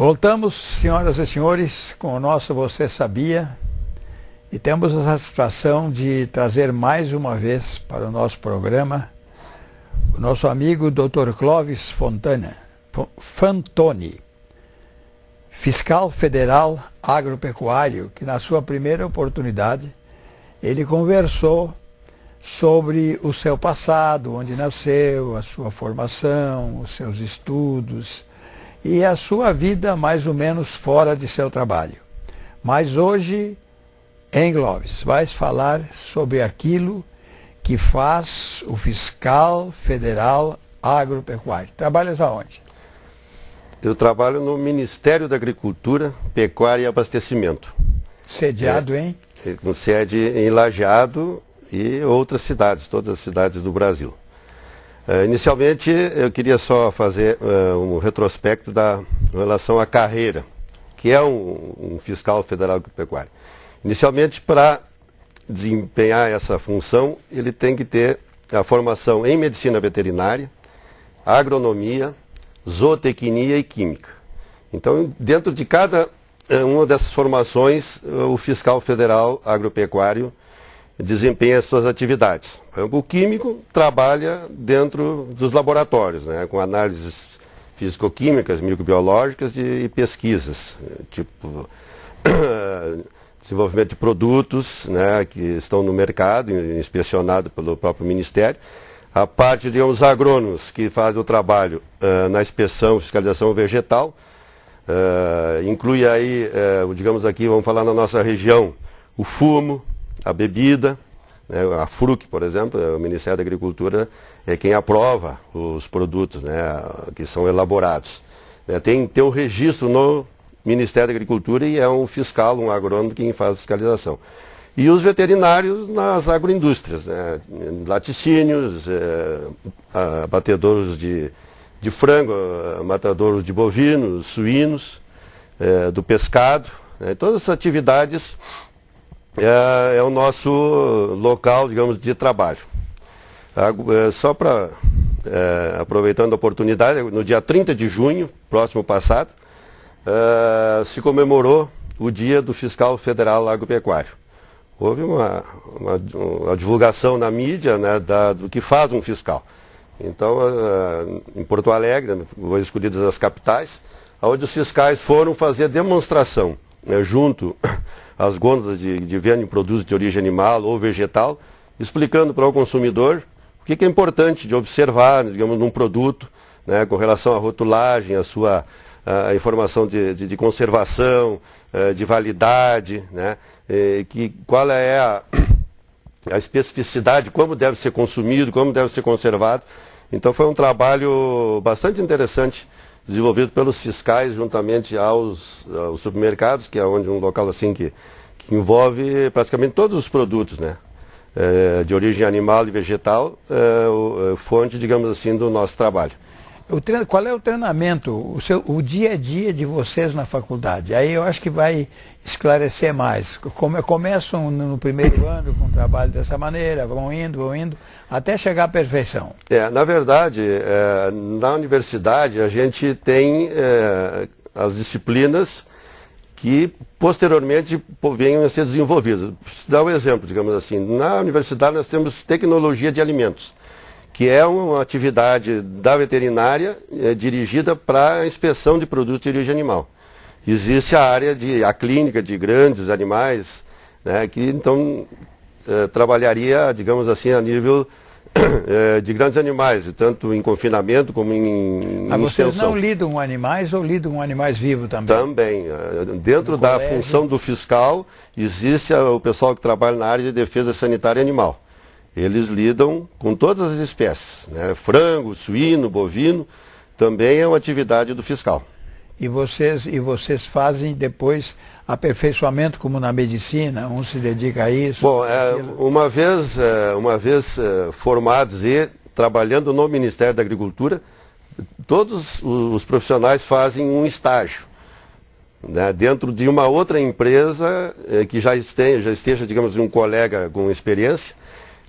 Voltamos, senhoras e senhores, com o nosso Você Sabia, e temos a satisfação de trazer mais uma vez para o nosso programa o nosso amigo Dr. Clóvis Fantoni, fiscal federal agropecuário, que na sua primeira oportunidade ele conversou sobre o seu passado, onde nasceu, a sua formação, os seus estudos e a sua vida mais ou menos fora de seu trabalho. Mas hoje, em Clóvis, vais falar sobre aquilo que faz o fiscal federal agropecuário. Trabalhas aonde? Eu trabalho no Ministério da Agricultura, Pecuária e Abastecimento. Sediado em? Com sede em Lajeado e outras cidades, todas as cidades do Brasil. Inicialmente, eu queria só fazer um retrospecto em relação à carreira, que é um fiscal federal agropecuário. Inicialmente, para desempenhar essa função, ele tem que ter a formação em medicina veterinária, agronomia, zootecnia e química. Então, dentro de cada uma dessas formações, o fiscal federal agropecuário desempenha as suas atividades. O químico trabalha dentro dos laboratórios, né, com análises físico-químicas, microbiológicas e pesquisas, tipo desenvolvimento de produtos, né, que estão no mercado, inspecionado pelo próprio Ministério. A parte, digamos, agrônomos, que fazem o trabalho na inspeção e fiscalização vegetal, inclui aí, digamos aqui, vamos falar na nossa região, o fumo, a bebida, né, a FRUC, por exemplo, o Ministério da Agricultura é quem aprova os produtos, né, que são elaborados. Tem que ter um registro no Ministério da Agricultura e é um fiscal, um agrônomo, quem faz a fiscalização. E os veterinários nas agroindústrias, né, laticínios, abatedouros de frango, matadouros de bovinos, suínos, do pescado, né, todas essas atividades é o nosso local, digamos, de trabalho. Só para, aproveitando a oportunidade, no dia 30 de junho, próximo passado, se comemorou o Dia do Fiscal Federal Agropecuário. Houve uma divulgação na mídia, né, do que faz um fiscal. Então, em Porto Alegre, foram escolhidas as capitais, onde os fiscais foram fazer demonstração, né, junto às gôndolas de venda de produtos de origem animal ou vegetal, explicando para o consumidor o que é importante de observar, digamos, num produto, né, com relação à rotulagem, a informação de conservação, de validade, né, qual é a especificidade, como deve ser consumido, como deve ser conservado. Então foi um trabalho bastante interessante, desenvolvido pelos fiscais juntamente aos supermercados, que é onde um local assim que envolve praticamente todos os produtos, né, de origem animal e vegetal, fonte, digamos assim, do nosso trabalho. Qual é o treinamento, o dia a dia de vocês na faculdade? Aí eu acho que vai esclarecer mais. Começam no primeiro ano com um trabalho dessa maneira, vão indo, até chegar à perfeição. Na verdade, na universidade a gente tem as disciplinas que posteriormente venham a ser desenvolvidas. Vou dar um exemplo, digamos assim. Na universidade nós temos tecnologia de alimentos, que é uma atividade da veterinária dirigida para a inspeção de produtos de origem animal. Existe a área a clínica de grandes animais, né, que então trabalharia, digamos assim, a nível de grandes animais, tanto em confinamento como em Mas vocês extensão. não lidam com animais ou lidam com animais vivos também? Também. Dentro da função do fiscal, existe o pessoal que trabalha na área de defesa sanitária animal. Eles lidam com todas as espécies, né? Frango, suíno, bovino, também é uma atividade do fiscal. E vocês fazem depois aperfeiçoamento como na medicina? Um se dedica a isso? Bom, uma vez formados e trabalhando no Ministério da Agricultura, todos os profissionais fazem um estágio, né, dentro de uma outra empresa que já esteja, digamos, um colega com experiência.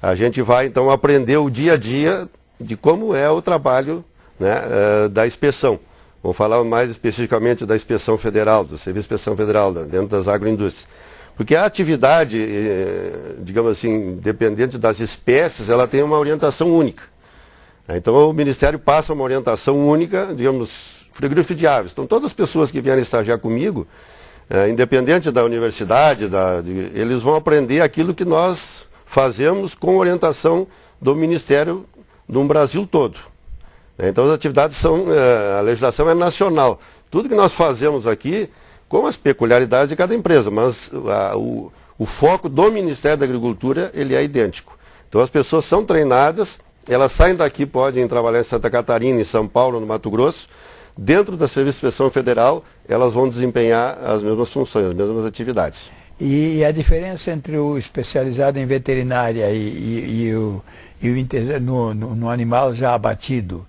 A gente vai, então, aprender o dia a dia de como é o trabalho, né, da inspeção, Vamos falar mais especificamente da Inspeção Federal, do Serviço de Inspeção Federal, dentro das agroindústrias. Porque a atividade, digamos assim, dependente das espécies, ela tem uma orientação única. Então o Ministério passa uma orientação única, digamos, frigorífico de aves. Então todas as pessoas que vierem estagiar comigo, independente da universidade, eles vão aprender aquilo que nós fazemos com orientação do Ministério no Brasil todo. Então as atividades a legislação é nacional. Tudo que nós fazemos aqui, com as peculiaridades de cada empresa, mas o foco do Ministério da Agricultura, ele é idêntico. Então as pessoas são treinadas, elas saem daqui, podem trabalhar em Santa Catarina, em São Paulo, no Mato Grosso. Dentro da Serviço de Inspeção Federal, elas vão desempenhar as mesmas funções, as mesmas atividades. E a diferença entre o especializado em veterinária no animal já abatido,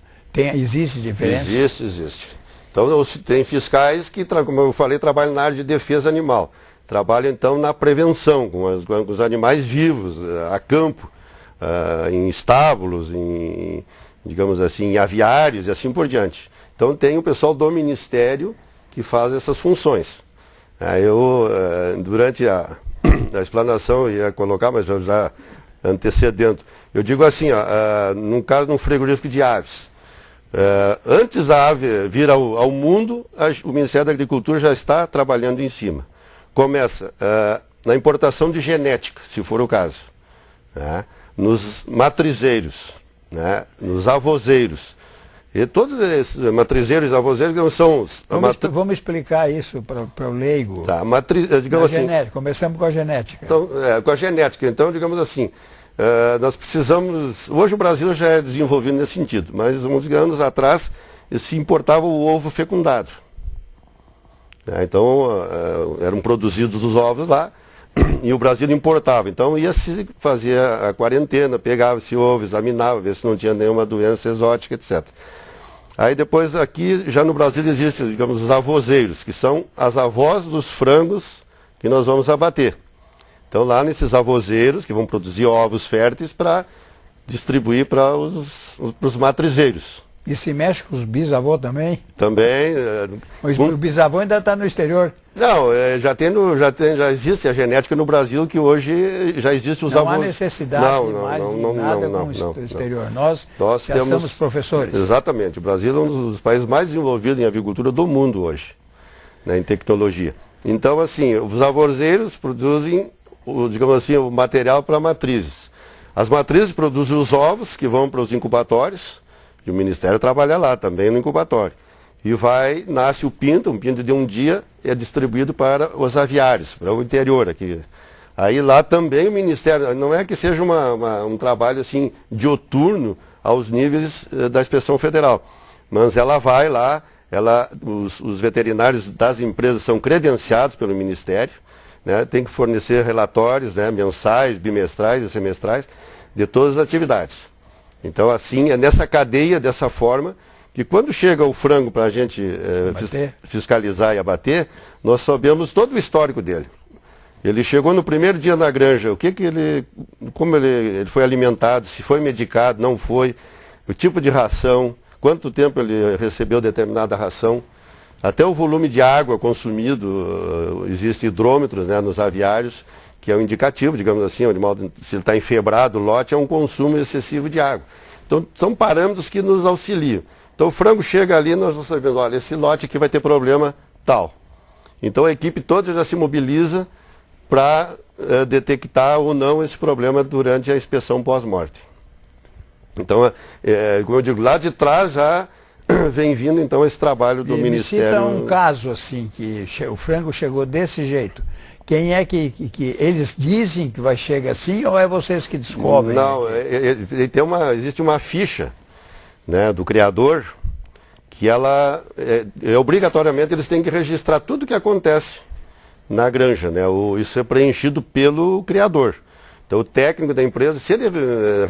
existe diferença? Existe. Então tem fiscais que, como eu falei, trabalham na área de defesa animal. Trabalham então na prevenção, com os animais vivos, a campo, em estábulos, digamos assim, em aviários e assim por diante. Então tem o pessoal do Ministério que faz essas funções. Durante a explanação, ia colocar, mas já antecedendo, eu digo assim, no caso de um frigorífico de aves, antes da ave vir ao mundo, o Ministério da Agricultura já está trabalhando em cima. Começa na importação de genética, se for o caso, nos matrizeiros, nos avozeiros. E todos esses matrizeiros e avozeiros são os... Vamos explicar isso para o leigo. Tá, digamos assim, genética. Começamos com a genética. Então, com a genética. Então, digamos assim, nós precisamos... Hoje o Brasil já é desenvolvido nesse sentido, mas uns anos atrás se importava o ovo fecundado. Então, eram produzidos os ovos lá e o Brasil importava. Então, ia-se fazer a quarentena, pegava esse ovo, examinava, ver se não tinha nenhuma doença exótica, etc. Aí depois aqui, já no Brasil, existem, digamos, os avozeiros, que são as avós dos frangos que nós vamos abater. Então lá nesses avozeiros, que vão produzir ovos férteis para distribuir para os matrizeiros. E se mexe com os bisavós também? Também. O bisavô ainda está no exterior? Não, já existe a genética no Brasil, que hoje já existe os avós. Não há necessidade de nada com o exterior. Nós somos professores. Exatamente. O Brasil é um dos países mais desenvolvidos em avicultura do mundo hoje, em tecnologia. Então, assim, os avozeiros produzem, digamos assim, o material para matrizes. As matrizes produzem os ovos que vão para os incubatórios. E o Ministério trabalha lá também no incubatório. E nasce o pinto, um pinto de um dia é distribuído para os aviários, para o interior aqui. Aí lá também o Ministério, não é que seja um trabalho assim dioturno aos níveis da Inspeção Federal, mas ela vai lá, os veterinários das empresas são credenciados pelo Ministério, tem que fornecer relatórios mensais, bimestrais e semestrais de todas as atividades. Então, assim, é nessa cadeia, dessa forma, que quando chega o frango para a gente fiscalizar e abater, nós sabemos todo o histórico dele. Ele chegou no primeiro dia na granja, como ele foi alimentado, se foi medicado, não foi, o tipo de ração, quanto tempo ele recebeu determinada ração, até o volume de água consumido, existem hidrômetros nos aviários, que é um indicativo, digamos assim, o animal, se ele está enfebrado, o lote é um consumo excessivo de água. Então, são parâmetros que nos auxiliam. Então, o frango chega ali, nós não sabemos, olha, esse lote aqui vai ter problema tal. Então, a equipe toda já se mobiliza para detectar ou não esse problema durante a inspeção pós-morte. Então, como eu digo, lá de trás já vem vindo, então, esse trabalho do Ministério. Me cita um caso, assim, que o frango chegou desse jeito. Quem é que eles dizem que vai chegar assim ou é vocês que descobrem? Não, existe uma ficha do criador que obrigatoriamente eles têm que registrar tudo o que acontece na granja. Isso é preenchido pelo criador. Então o técnico da empresa, se ele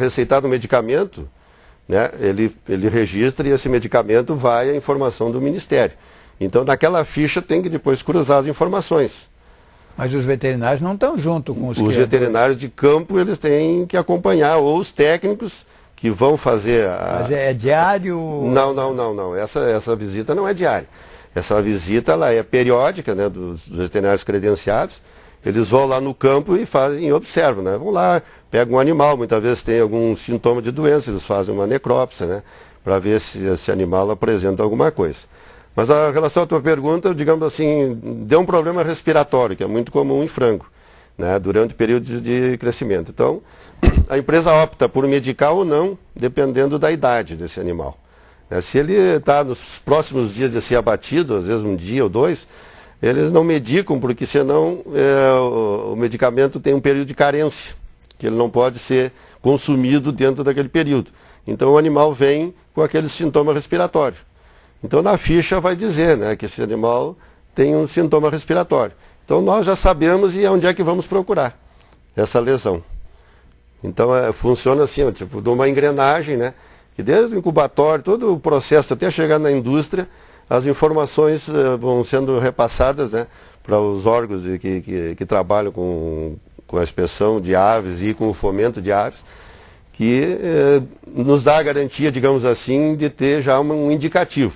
receitar um medicamento, ele registra e esse medicamento vai à informação do Ministério. Então naquela ficha tem que depois cruzar as informações. Mas os veterinários não estão junto com os criadores. Veterinários de campo, eles têm que acompanhar, ou os técnicos que vão fazer Mas é diário? Não. Essa visita não é diária. Essa visita ela é periódica, né, dos veterinários credenciados. Eles vão lá no campo e fazem, observam, né? Vão lá, pegam um animal, muitas vezes tem algum sintoma de doença, eles fazem uma necrópsia, né? Para ver se esse animal apresenta alguma coisa. Mas a relação à tua pergunta, digamos assim, deu um problema respiratório, que é muito comum em frango, né? Durante o período de crescimento. Então, a empresa opta por medicar ou não, dependendo da idade desse animal. Se ele está nos próximos dias de ser abatido, às vezes um dia ou dois, eles não medicam, porque senão o medicamento tem um período de carência, que ele não pode ser consumido dentro daquele período. Então o animal vem com aquele sintoma respiratório. Então na ficha vai dizer, né, que esse animal tem um sintoma respiratório. Então nós já sabemos e onde é que vamos procurar essa lesão. Então funciona assim, tipo de uma engrenagem, né, que desde o incubatório, todo o processo até chegar na indústria, as informações vão sendo repassadas, né, para os órgãos que trabalham com a inspeção de aves e com o fomento de aves, que nos dá a garantia, digamos assim, de ter já um indicativo.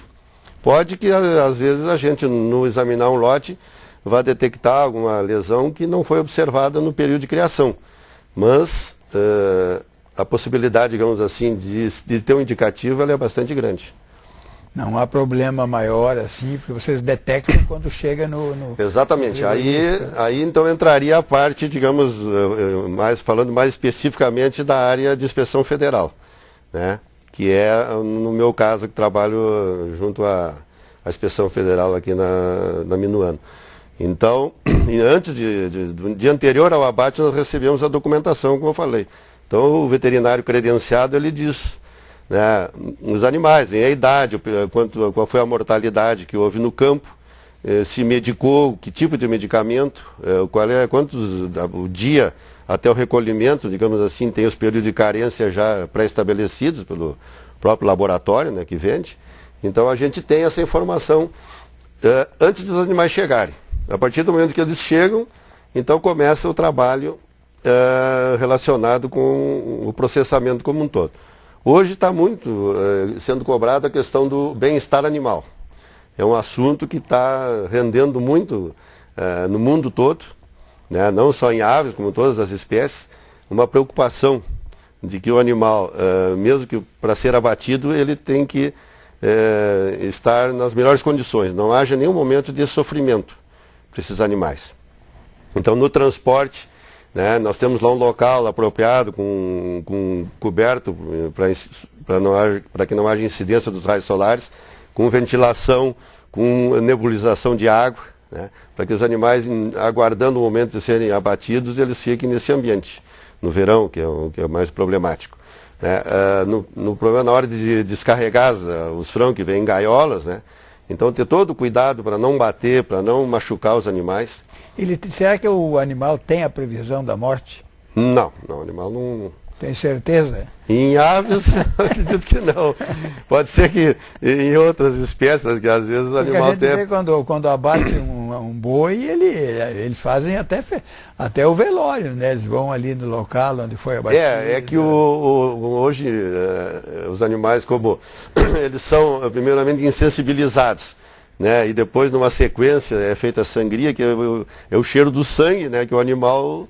Pode que, às vezes, a gente, no examinar um lote, vá detectar alguma lesão que não foi observada no período de criação. Mas a possibilidade, digamos assim, de ter um indicativo, ela é bastante grande. Não há problema maior assim, porque vocês detectam quando chega no... Exatamente. Aí então entraria a parte, digamos, falando mais especificamente da área de inspeção federal, né? Que é, no meu caso, que trabalho junto à inspeção federal aqui na Minuano. Então, antes do dia anterior ao abate, nós recebemos a documentação, como eu falei. Então, o veterinário credenciado, ele diz, né, os animais, vem a idade, qual foi a mortalidade que houve no campo, se medicou, que tipo de medicamento, o dia até o recolhimento, digamos assim, tem os períodos de carência já pré-estabelecidos pelo próprio laboratório, né, que vende. Então a gente tem essa informação antes dos animais chegarem. A partir do momento que eles chegam, então começa o trabalho relacionado com o processamento como um todo. Hoje está muito sendo cobrada a questão do bem-estar animal. É um assunto que está rendendo muito no mundo todo, né? Não só em aves, como em todas as espécies, uma preocupação de que o animal, mesmo que para ser abatido, ele tem que estar nas melhores condições, não haja nenhum momento de sofrimento para esses animais. Então, no transporte, né, nós temos lá um local apropriado, com coberto, para que não haja incidência dos raios solares, com ventilação, com nebulização de água, né, para que os animais, aguardando o momento de serem abatidos, eles fiquem nesse ambiente, no verão, que é o mais problemático. Né. No problema, na hora de descarregar os frangos que vêm em gaiolas, né, então ter todo o cuidado para não bater, para não machucar os animais. Será que o animal tem a previsão da morte? Não, o animal não... Tem certeza? Em aves, acredito que não. Pode ser que em outras espécies, que às vezes o animal tem... Vê quando abate um boi, eles fazem até o velório, né? Eles vão ali no local onde foi abatido. É que hoje os animais, como eles são primeiramente insensibilizados, né? E depois, numa sequência, é feita a sangria, que é o cheiro do sangue, né? Que o animal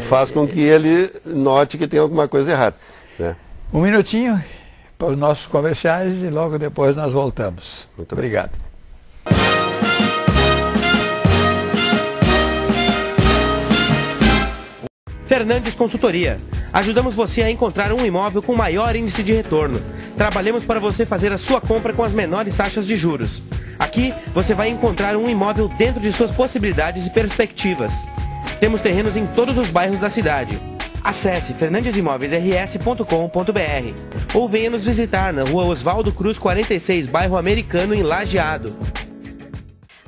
faz com que ele note que tem alguma coisa errada, né? Um minutinho para os nossos comerciais e logo depois nós voltamos. Muito obrigado. Fernandes Consultoria. Ajudamos você a encontrar um imóvel com maior índice de retorno. Trabalhamos para você fazer a sua compra com as menores taxas de juros. Aqui você vai encontrar um imóvel dentro de suas possibilidades e perspectivas. Temos terrenos em todos os bairros da cidade. Acesse fernandesimóveisrs.com.br ou venha nos visitar na rua Oswaldo Cruz 46, bairro Americano, em Lajeado.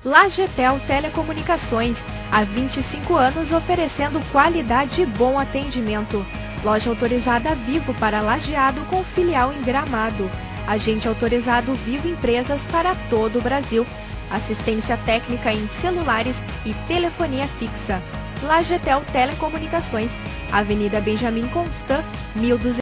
Lajetel Telecomunicações, há 25 anos oferecendo qualidade e bom atendimento. Loja autorizada Vivo para Lajeado com filial em Gramado. Agente autorizado Vivo Empresas para todo o Brasil. Assistência técnica em celulares e telefonia fixa. Lajetel Telecomunicações, Avenida Benjamin Constant, 1200.